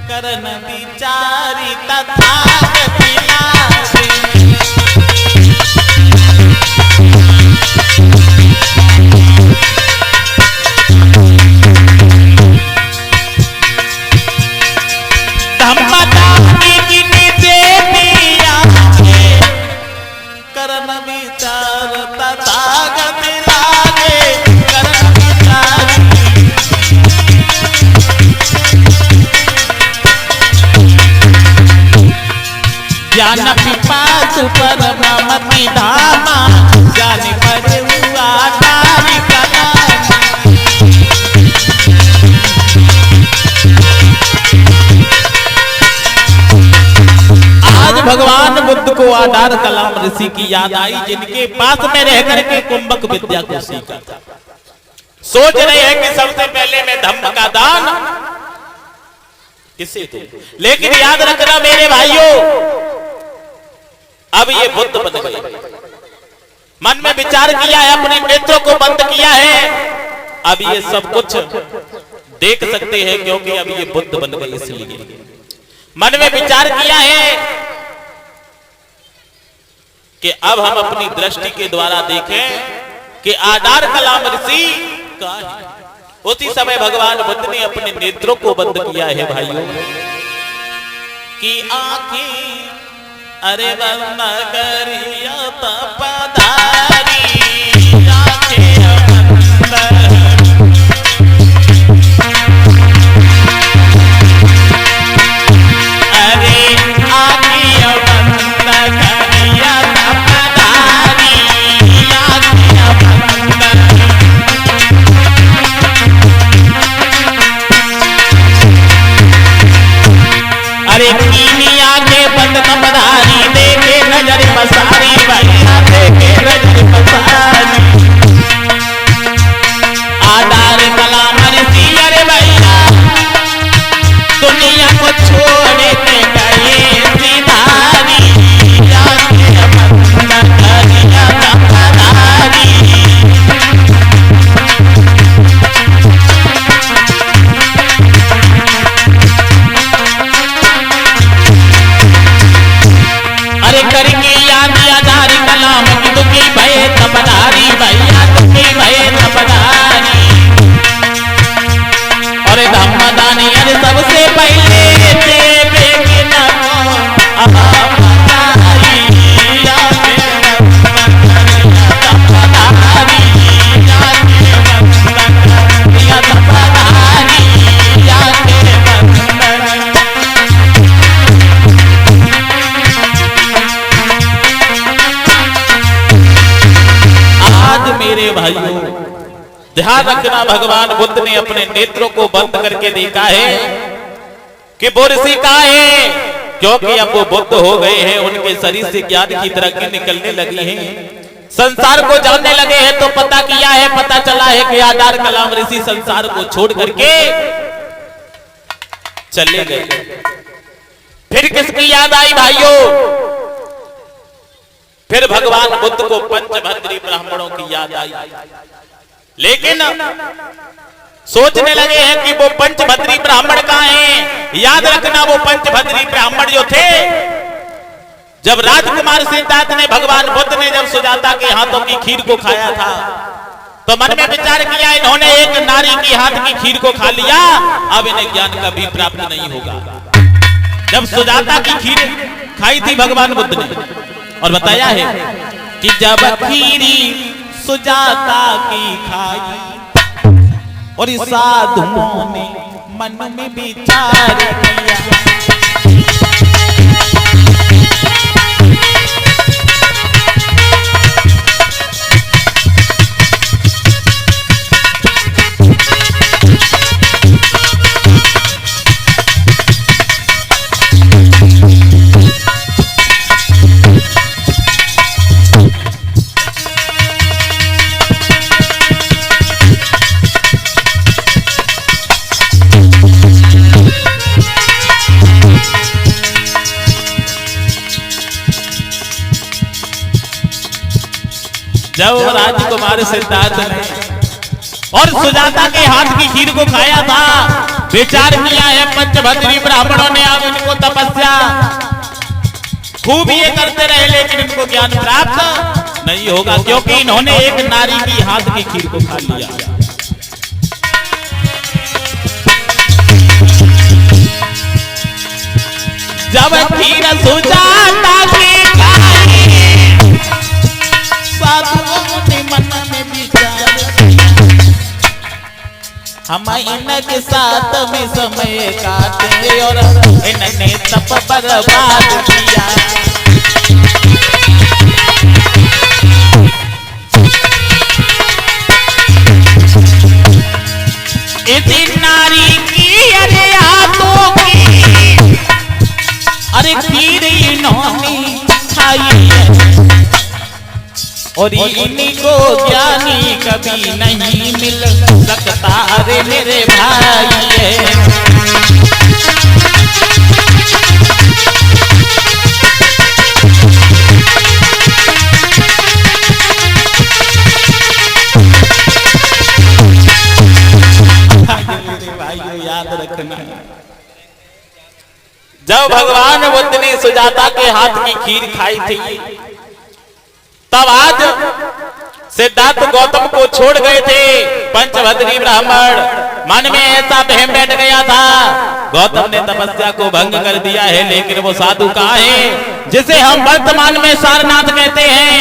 करन विचारी तथागति लागे। धम्मदानी जिने दे दिया करन विचार तथागति लागे। करन विचारी ज्ञान पिपासु परमति धामा जानि परे हुआ तारी कलाम। आज भगवान बुद्ध को आधार कलाम ऋषि की याद आई, जिनके पास में रह करके कुंभक विद्या को सीखा था। सोच रहे हैं कि सबसे पहले मैं धम्म का दान किसे दूं, लेकिन याद रखना मेरे भाइयों, अब ये बुद्ध बन गए। मन में विचार किया है, अपने नेत्रों को बंद किया है, अब ये सब कुछ देख सकते हैं क्योंकि अब ये बुद्ध बन गए। इसलिए मन में विचार किया है कि अब हम अपनी दृष्टि के द्वारा देखें कि आधार कलाम ऋषि का है। उसी समय भगवान बुद्ध ने अपने नेत्रों को बंद किया है भाइयों कि आंखें अरे बंद करिया पधारी आंखें बंद। अरे आंखें बंद करिया पधारी आंखें बंद। अरे कीनी आंखें बंद कपधारी देखे नजर पसारी भैया देखे नजर पसारी। आधार कलाम ऋषि अरे भैया दुनिया को छोड़ के गए सिधारी आंखें बंद करिया कपधारी। अरे करके याद आधार कलाम की दुखी भय तपधारी भैया दुखी भय तपधारी। और धम्मदानी अरे सबसे पहले देवे के नमो अहमदारी आगे तपधारी आगे तपधारी आगे मेरे भाइयों ध्यान रखना, भगवान बुद्ध ने अपने नेत्रों को बंद करके देखा है कि वो ऋषि कहाँ है, क्योंकि अब वो बुद्ध हो गए हैं। उनके शरीर से ज्ञान की तरंगें निकलने लगी हैं, संसार को जानने लगे हैं। तो पता किया है, पता चला है कि आधार कलाम ऋषि संसार को छोड़ करके चले गए। फिर किसकी याद आई भाइयों? फिर भगवान बुद्ध को पंचभद्री ब्राह्मणों की याद आई, लेकिन सोचने लगे हैं कि वो पंचभद्री ब्राह्मण कहाँ हैं। याद रखना वो पंचभद्री ब्राह्मण जो थे, जब राजकुमार सिद्धार्थ ने भगवान बुद्ध ने जब सुजाता के हाथों की खीर को खाया था तो मन में विचार किया इन्होंने एक नारी की हाथ की खीर को खा लिया, अब इन्हें ज्ञान कभी प्राप्त नहीं होगा। जब सुजाता की खीर खाई थी भगवान बुद्ध ने, और बताया है कि जब खीरी सुजाता की खाई और साधुओं ने मन में विचार किया। जब राजकुमार सिद्धार्थ ने और सुजाता के हाथ की खीर को खाया था विचार किया है पंचभद्री ब्राह्मणों ने। अब इनको तपस्या खूब ये करते रहे लेकिन इनको ज्ञान प्राप्त नहीं होगा, क्योंकि इन्होंने एक नारी की हाथ की खीर को खा लिया। जब खीर सुजाता की खाई, साधुओं ने मन में विचार, हम इनके साथ में समय काटे और इन्होंने तप बर्बाद किया। इसी नारी की अरे हाथों की अरे खीर इन्होंने खाई है और इनको ज्ञानी कभी नहीं मिल सकता। अरे मेरे भाई मेरे भाइयों याद रखना, जब भगवान बुद्ध ने सुजाता के हाथ की खीर खाई थी, तब आज सिद्धार्थ गौतम को छोड़ गए थे पंचभद्री ब्राह्मण। मन में ऐसा बहम बैठ गया था, गौतम ने तपस्या को भंग कर दिया है, लेकिन वो साधु कहाँ है जिसे हम वर्तमान में सारनाथ कहते हैं।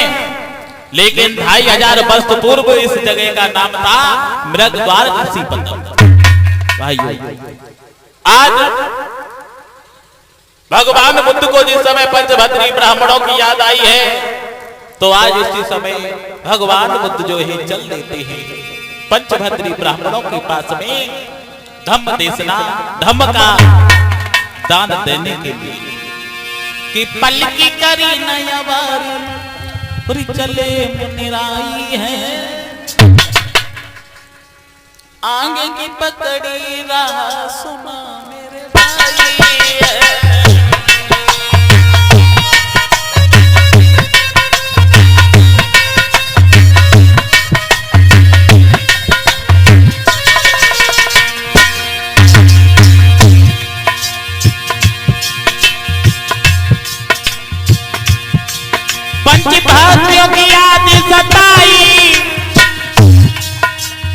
लेकिन 2500 वर्ष पूर्व इस जगह का नाम था मृगद्वार ऋषिपतन। भाइयों आज भगवान बुद्ध को जिस समय पंचभद्री ब्राह्मणों की याद आई है, तो आज इसी समय भगवान बुद्ध जो है चल देते हैं पंचभद्री ब्राह्मणों के पास में धम्म देशना, धम्म का दान देने के लिए कि पलकी करी नयवारी चले मुनिराई है, आगे की पकड़ी राह सुना मेरे भाई है। पंचभद्रियों की याद सताई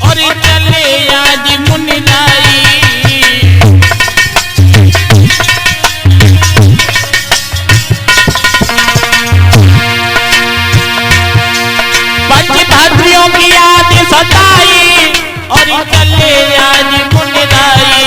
और चले आज मुनिलाई, पंचभद्रियों की याद सताई और चले आज मुनिलाई।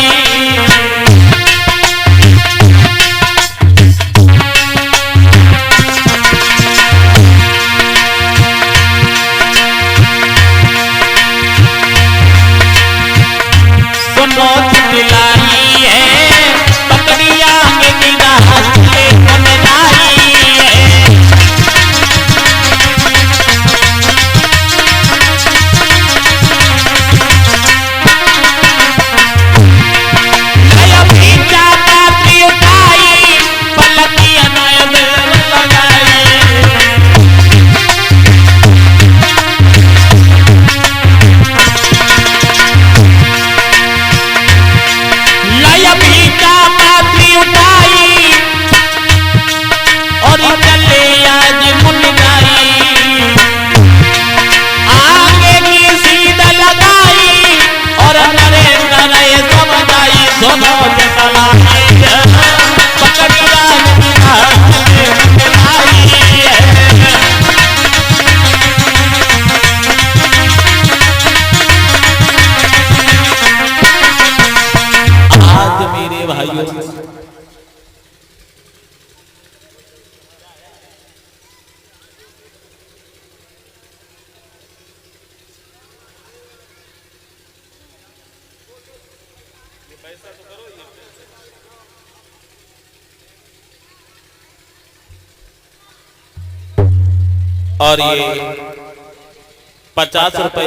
और ये 50 रुपए